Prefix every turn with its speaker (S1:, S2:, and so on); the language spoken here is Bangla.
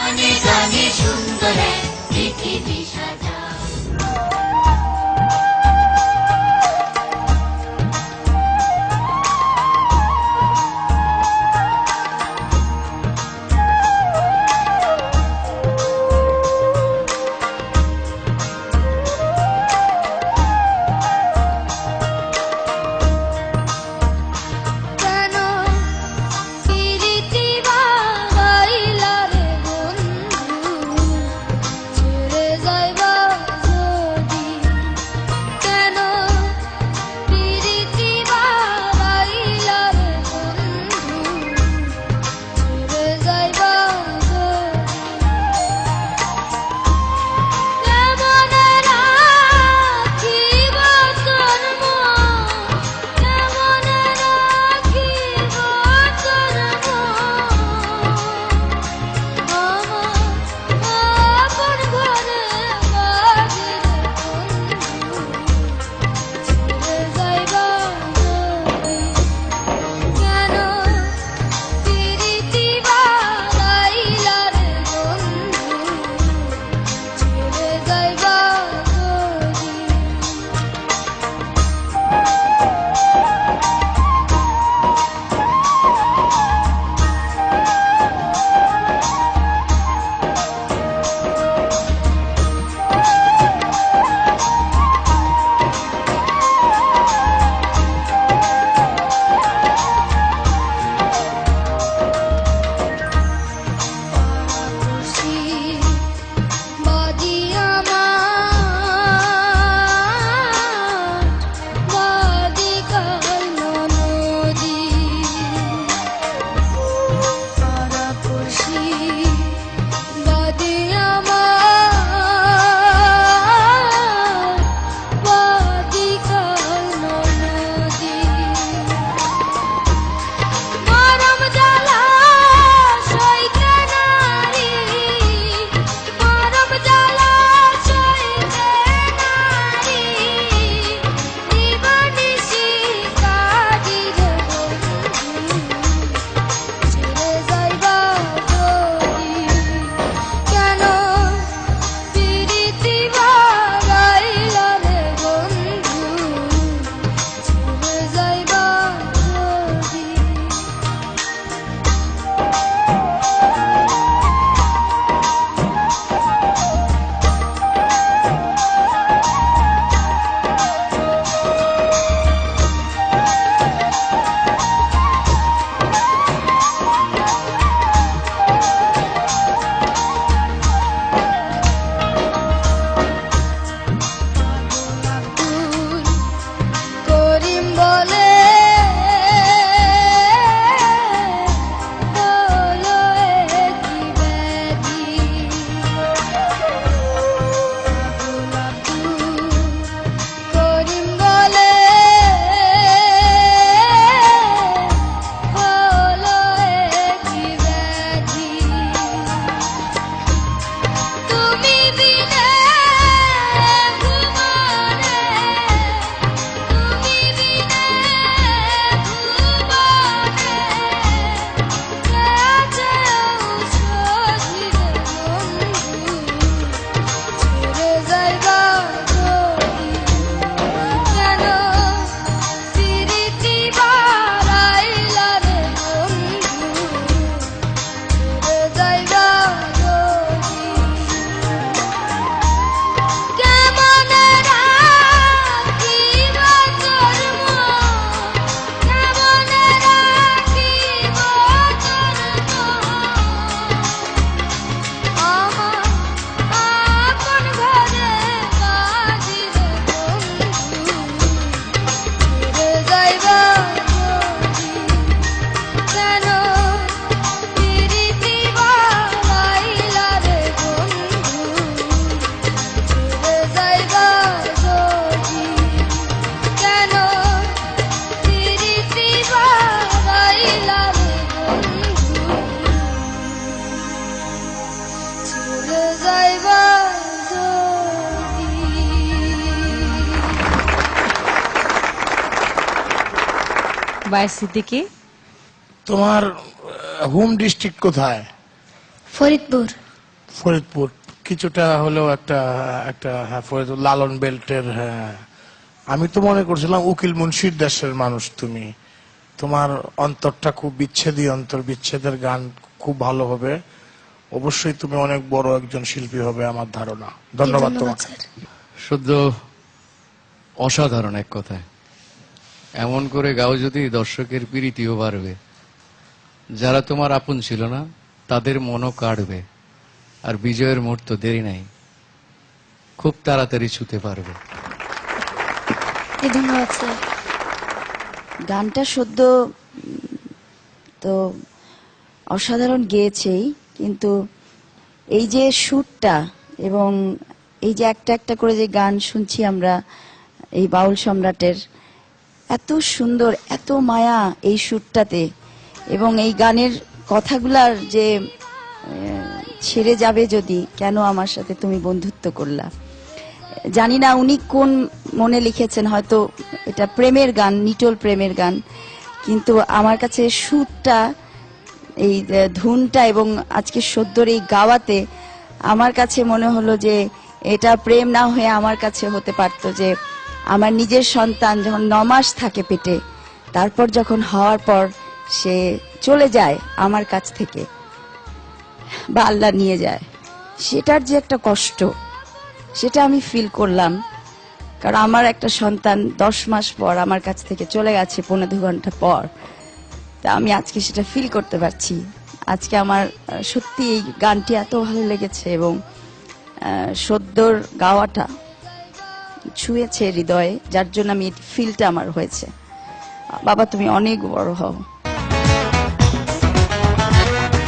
S1: গানে গানে সুন্দর এক পৃথিবী সাজাও।
S2: তোমার হোম ডিস্ট্রিক্ট কোথায়?
S3: ফরিদপুর।
S2: ফরিদপুর কিছুটা হলেও একটা একটা হ্যাঁ, ফরিদপুর লালন বেল্টের। হ্যাঁ, আমি তো মনে করছিলাম উকিল মুন্সির দেশের মানুষ তুমি। তোমার অন্তরটা খুব বিচ্ছেদী অন্তর, বিচ্ছেদের গান খুব ভালো হবে। অবশ্যই তুমি অনেক বড় একজন শিল্পী হবে আমার ধারণা। ধন্যবাদ তোমাকে।
S3: শুদ্ধ অসাধারণ এক কথায়। এমন করে গাও যদি দর্শকের প্রীতিও বাড়বে, যারা তোমার আপন ছিল না তাদের মনও কাড়বে, আর বিজয়ের মুহূর্ত দেরি নাই, খুব তাড়াতাড়ি ছুতে পারবে।
S4: ধন্যবাদ স্যার। গানটা সদ্য তো অসাধারণ গেয়েছেই, কিন্তু এই যে সুরটা এবং এই যে একটা একটা করে যে গান শুনছি আমরা এই বাউল সম্রাটের, এত সুন্দর, এত মায়া এই সুরটাতে, এবং এই গানের কথাগুলার যে ছেড়ে যাবে যদি, কেন আমার সাথে তুমি বন্ধুত্ব করলা। জানি না উনি কোন মনে লিখেছেন, হয়তো এটা প্রেমের গান, নিটোল প্রেমের গান, কিন্তু আমার কাছে সুরটা, এই ধুনটা এবং আজকে সদ্যর এই গাওয়াতে আমার কাছে মনে হলো যে এটা প্রেম না হয়ে আমার কাছে হতে পারতো যে আমার নিজের সন্তান যখন 9 মাস থাকে পেটে, তারপর যখন হওয়ার পর সে চলে যায় আমার কাছ থেকে বা আল্লাহ নিয়ে যায়, সেটার যে একটা কষ্ট, সেটা আমি ফিল করলাম। কারণ আমার একটা সন্তান 10 মাস পর আমার কাছ থেকে চলে গেছে, 1.5 ঘন্টা পর। তা আমি আজকে সেটা ফিল করতে পারছি। আজকে আমার সত্যি এই গানটি এত ভালো লেগেছে, এবং সদ্যর গাওয়াটা ছুঁয়েছে হৃদয়ে, যার জন্য আমি ফিলটা আমার হয়েছে। বাবা তুমি অনেক বড় হও।